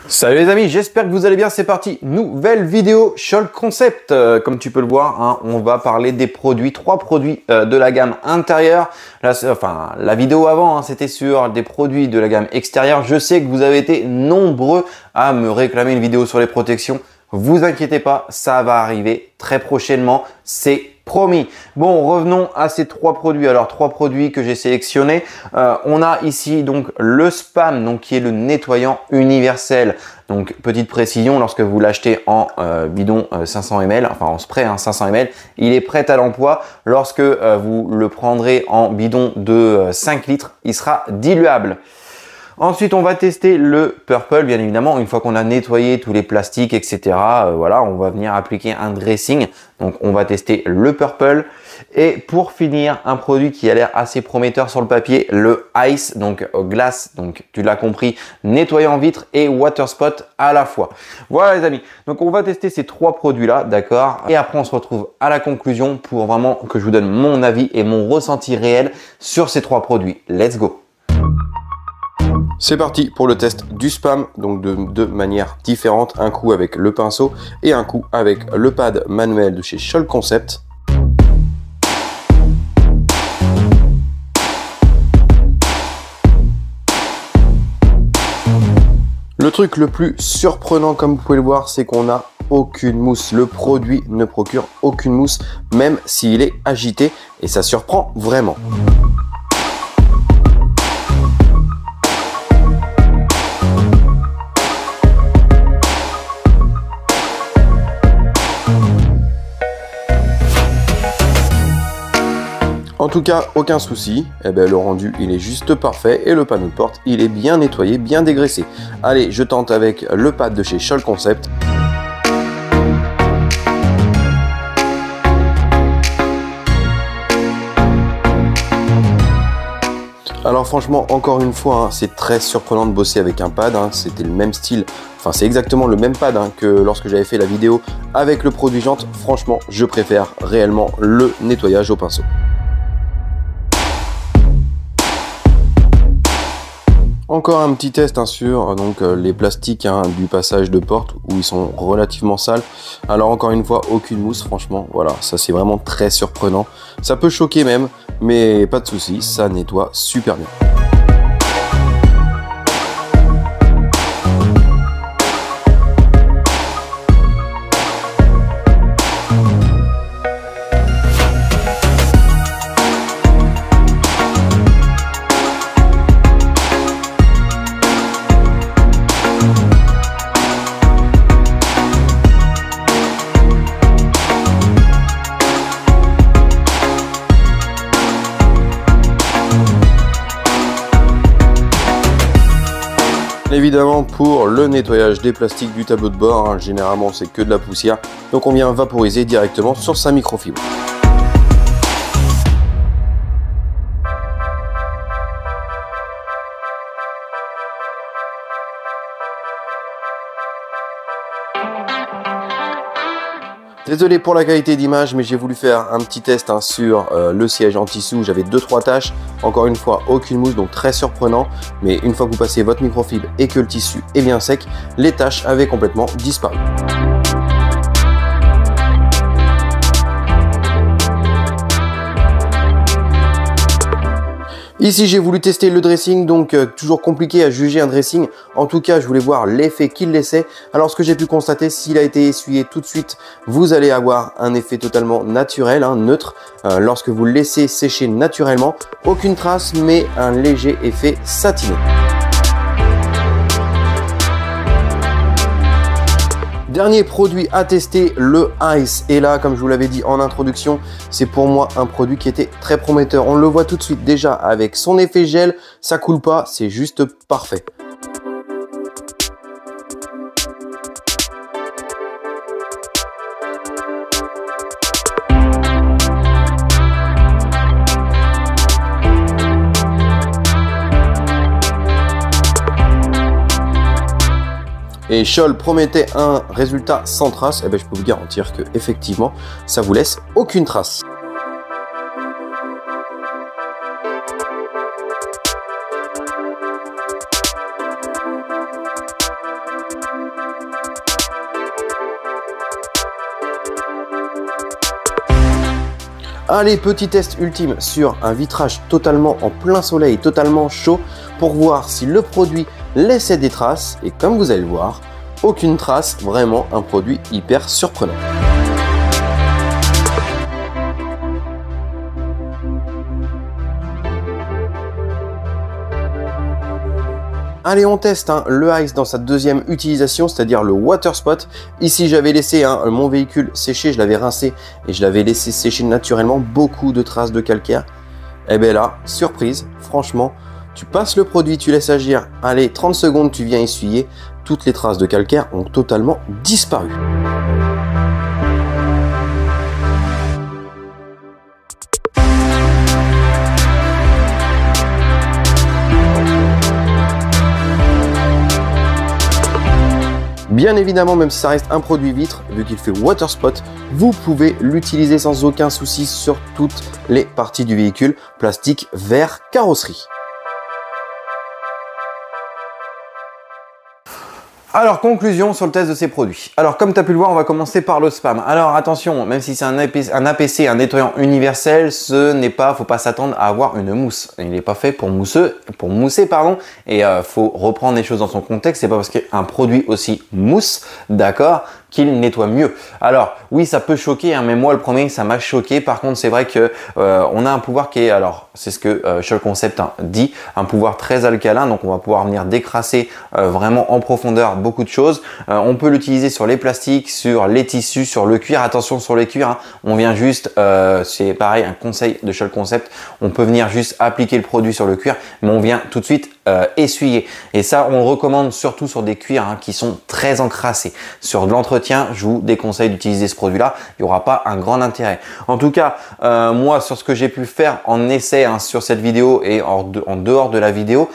Salut les amis, j'espère que vous allez bien, c'est parti, nouvelle vidéo Scholl Concept. Comme tu peux le voir, hein, on va parler des produits, 3 produits de la gamme intérieure. Là, la vidéo avant, hein, c'était sur des produits de la gamme extérieure. Je sais que vous avez été nombreux à me réclamer une vidéo sur les protections. Vous inquiétez pas, ça va arriver très prochainement, c'est promis. Bon, revenons à ces 3 produits. Alors, 3 produits que j'ai sélectionnés. On a ici donc le Spam, donc qui est le nettoyant universel. Donc, petite précision, lorsque vous l'achetez en bidon 500 ml, enfin en spray 500 ml, il est prêt à l'emploi. Lorsque vous le prendrez en bidon de 5 litres, il sera diluable. Ensuite, on va tester le Purple, bien évidemment. Une fois qu'on a nettoyé tous les plastiques, etc., voilà, on va venir appliquer un dressing. Donc, on va tester le Purple. Et pour finir, un produit qui a l'air assez prometteur sur le papier, le Ice, donc glace, donc tu l'as compris, nettoyant vitre et water spot à la fois. Voilà les amis, donc on va tester ces 3 produits-là, d'accord? Et après, on se retrouve à la conclusion pour vraiment que je vous donne mon avis et mon ressenti réel sur ces 3 produits. Let's go! C'est parti pour le test du Spam, donc de 2 manières différentes, un coup avec le pinceau et un coup avec le pad manuel de chez Scholl Concept. Le truc le plus surprenant, comme vous pouvez le voir, c'est qu'on n'a aucune mousse. Le produit ne procure aucune mousse, même s'il est agité, et ça surprend vraiment. En tout cas, aucun souci, le rendu il est juste parfait et le panneau de porte il est bien nettoyé, bien dégraissé. Allez, je tente avec le pad de chez Scholl Concept. Alors franchement, encore une fois, hein, c'est très surprenant de bosser avec un pad, hein, c'était le même style, enfin c'est exactement le même pad hein, que lorsque j'avais fait la vidéo avec le produit jante. Franchement, je préfère réellement le nettoyage au pinceau. Encore un petit test hein, sur donc, les plastiques hein, du passage de porte où ils sont relativement sales. Alors encore une fois, aucune mousse, franchement, voilà, ça c'est vraiment très surprenant. Ça peut choquer même, mais pas de souci, ça nettoie super bien. Évidemment, pour le nettoyage des plastiques du tableau de bord, hein, généralement c'est que de la poussière, donc on vient vaporiser directement sur sa microfibre. Désolé pour la qualité d'image, mais j'ai voulu faire un petit test hein, sur le siège en tissu. J'avais 2-3 taches. Encore une fois, aucune mousse, donc très surprenant. Mais une fois que vous passez votre microfibre et que le tissu est bien sec, les taches avaient complètement disparu. Ici, j'ai voulu tester le dressing, donc toujours compliqué à juger un dressing. En tout cas, je voulais voir l'effet qu'il laissait. Alors, ce que j'ai pu constater, s'il a été essuyé tout de suite, vous allez avoir un effet totalement naturel, hein, neutre. Lorsque vous le laissez sécher naturellement, aucune trace, mais un léger effet satiné. Dernier produit à tester, le Ice. Et là, comme je vous l'avais dit en introduction, c'est pour moi un produit qui était très prometteur. On le voit tout de suite déjà avec son effet gel, ça coule pas, c'est juste parfait. Et Scholl promettait un résultat sans trace, je peux vous garantir que effectivement, ça vous laisse aucune trace. Allez, petit test ultime sur un vitrage totalement en plein soleil, totalement chaud, pour voir si le produit laissait des traces. Et comme vous allez le voir, aucune trace, vraiment un produit hyper surprenant. Allez, on teste le Ice dans sa deuxième utilisation, c'est-à-dire le water spot. Ici, j'avais laissé mon véhicule sécher, je l'avais rincé et je l'avais laissé sécher naturellement, beaucoup de traces de calcaire. Et bien là, surprise, franchement, tu passes le produit, tu laisses agir, allez, 30 secondes, tu viens essuyer, toutes les traces de calcaire ont totalement disparu. Bien évidemment, même si ça reste un produit vitre, vu qu'il fait water spot, vous pouvez l'utiliser sans aucun souci sur toutes les parties du véhicule, plastique, verre, carrosserie. Alors, conclusion sur le test de ces produits. Alors, comme tu as pu le voir, on va commencer par le spam. Alors, attention, même si c'est un APC, un nettoyant universel, faut pas s'attendre à avoir une mousse. Il n'est pas fait pour mousser, et faut reprendre les choses dans son contexte. C'est pas parce qu'un produit aussi mousse, d'accord, qu'il nettoie mieux. Alors, oui, ça peut choquer, mais moi, le premier, ça m'a choqué. Par contre, c'est vrai que on a un pouvoir qui est, alors, c'est ce que Shell Concept dit, un pouvoir très alcalin. Donc, on va pouvoir venir décrasser vraiment en profondeur beaucoup de choses. On peut l'utiliser sur les plastiques, sur les tissus, sur le cuir. Attention sur les cuirs, on vient juste, c'est pareil, un conseil de Shell Concept, on peut venir juste appliquer le produit sur le cuir, mais on vient tout de suite essuyer. Et ça, on le recommande surtout sur des cuirs qui sont très encrassés. Sur de l'entretien, je vous déconseille d'utiliser ce produit-là. Il n'y aura pas un grand intérêt. En tout cas, moi, sur ce que j'ai pu faire en essai sur cette vidéo et en dehors de la vidéo,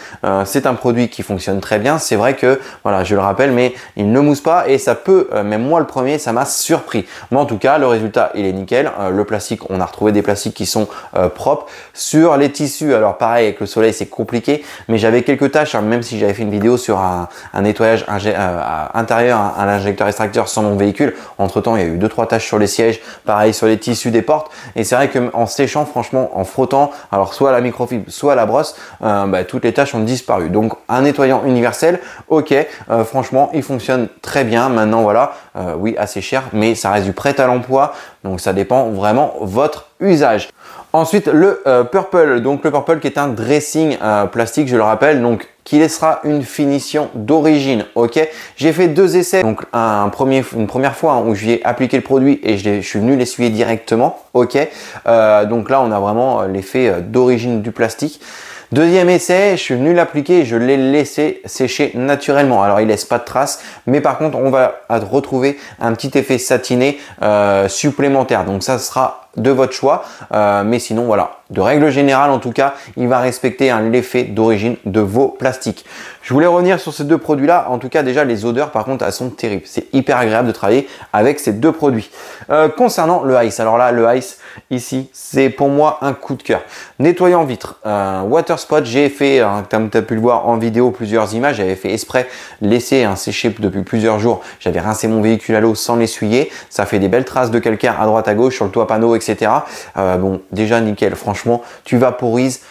c'est un produit qui fonctionne très bien. C'est vrai que, voilà, je le rappelle, mais il ne mousse pas et ça peut, même moi le premier, ça m'a surpris. Mais en tout cas, le résultat, il est nickel. Le plastique, on a retrouvé des plastiques qui sont propres. Sur les tissus, alors pareil, avec le soleil, c'est compliqué, mais j'avais quelques tâches, même si j'avais fait une vidéo sur un nettoyage intérieur à l'injecteur extracteur sans mon véhicule. Entre temps, il y a eu 2-3 tâches sur les sièges, pareil sur les tissus des portes. Et c'est vrai qu'en séchant, franchement, en frottant, alors soit à la microfibre, soit à la brosse, toutes les tâches ont disparu. Donc un nettoyant universel, ok, franchement, il fonctionne très bien. Maintenant, voilà, oui, assez cher, mais ça reste du prêt à l'emploi. Donc ça dépend vraiment votre usage. Ensuite, le Purple, donc le Purple qui est un dressing plastique, je le rappelle, donc qui laissera une finition d'origine, ok. J'ai fait 2 essais, donc une première fois où j'ai appliqué le produit et je suis venu l'essuyer directement, ok. Donc là, on a vraiment l'effet d'origine du plastique. Deuxième essai, je suis venu l'appliquer et je l'ai laissé sécher naturellement. Alors, il laisse pas de traces, mais par contre, on va retrouver un petit effet satiné supplémentaire. Donc, ça sera de votre choix. Mais sinon, voilà, de règle générale, en tout cas, il va respecter l'effet d'origine de vos plastiques. Je voulais revenir sur ces deux produits-là. En tout cas, déjà, les odeurs, par contre, elles sont terribles. C'est hyper agréable de travailler avec ces deux produits. Concernant le Ice, alors là, le Ice, ici, c'est pour moi un coup de cœur. Nettoyant vitre, water spot, j'ai fait, comme tu as pu le voir en vidéo, plusieurs images. J'avais fait exprès laisser sécher depuis plusieurs jours. J'avais rincé mon véhicule à l'eau sans l'essuyer. Ça fait des belles traces de calcaire à droite, à gauche, sur le toit panneau, etc. Bon, déjà, nickel. Franchement, tu vaporises.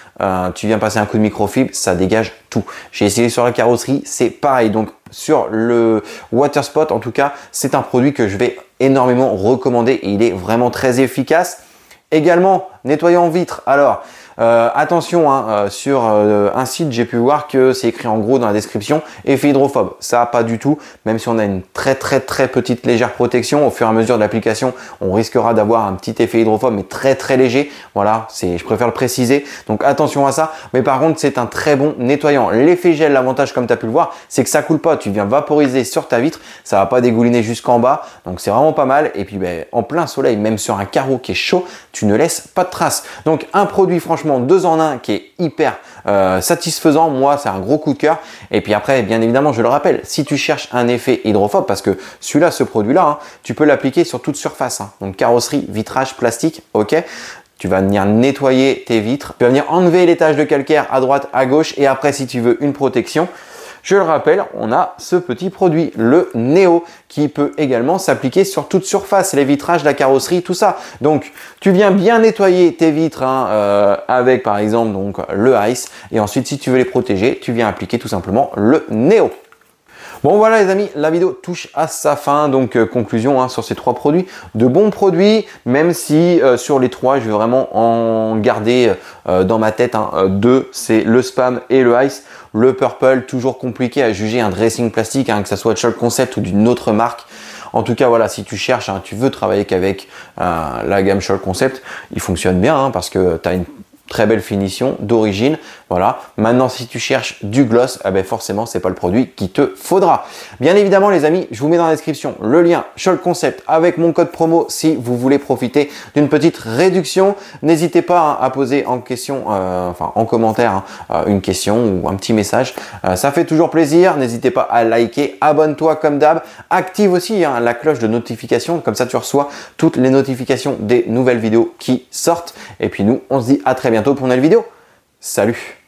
Tu viens passer un coup de microfibre, ça dégage tout. J'ai essayé sur la carrosserie, c'est pareil. Donc sur le water spot, en tout cas, c'est un produit que je vais énormément recommander et il est vraiment très efficace. Également, nettoyant vitre. Alors, attention, sur un site, j'ai pu voir que c'est écrit en gros dans la description effet hydrophobe. Ça, pas du tout. Même si on a une très petite légère protection, au fur et à mesure de l'application, on risquera d'avoir un petit effet hydrophobe, mais très léger. Voilà, je préfère le préciser. Donc attention à ça. Mais par contre, c'est un très bon nettoyant. L'effet gel, l'avantage, comme tu as pu le voir, c'est que ça coule pas. Tu viens vaporiser sur ta vitre, ça va pas dégouliner jusqu'en bas. Donc c'est vraiment pas mal. Et puis en plein soleil, même sur un carreau qui est chaud, tu ne laisses pas de traces. Donc un produit franchement 2 en 1 qui est hyper satisfaisant. Moi, c'est un gros coup de cœur. Et puis après, bien évidemment, je le rappelle, si tu cherches un effet hydrophobe, parce que celui-là, ce produit-là, tu peux l'appliquer sur toute surface. Donc carrosserie, vitrage, plastique, ok. Tu vas venir nettoyer tes vitres. Tu vas venir enlever les taches de calcaire à droite, à gauche. Et après, si tu veux une protection, Je le rappelle, on a ce petit produit, le Neo, qui peut également s'appliquer sur toute surface, les vitrages, la carrosserie, tout ça. Donc, tu viens bien nettoyer tes vitres avec par exemple donc, le Ice. Et ensuite, si tu veux les protéger, tu viens appliquer tout simplement le Neo. Bon voilà les amis, la vidéo touche à sa fin, donc conclusion sur ces 3 produits, de bons produits, même si sur les 3 je vais vraiment en garder dans ma tête 2, c'est le Spam et le Ice. Le Purple, toujours compliqué à juger un dressing plastique, que ce soit de Scholl Concept ou d'une autre marque. En tout cas voilà, si tu cherches, tu veux travailler qu'avec la gamme Scholl Concept, il fonctionne bien parce que tu as une très belle finition d'origine. Voilà. Maintenant, si tu cherches du gloss, forcément, c'est pas le produit qu'il te faudra. Bien évidemment, les amis, je vous mets dans la description le lien Scholl Concept avec mon code promo si vous voulez profiter d'une petite réduction. N'hésitez pas à poser en question, en commentaire, une question ou un petit message. Ça fait toujours plaisir. N'hésitez pas à liker, abonne-toi comme d'hab. Active aussi la cloche de notification. Comme ça, tu reçois toutes les notifications des nouvelles vidéos qui sortent. Et puis nous, on se dit à très bientôt pour une nouvelle vidéo. Salut!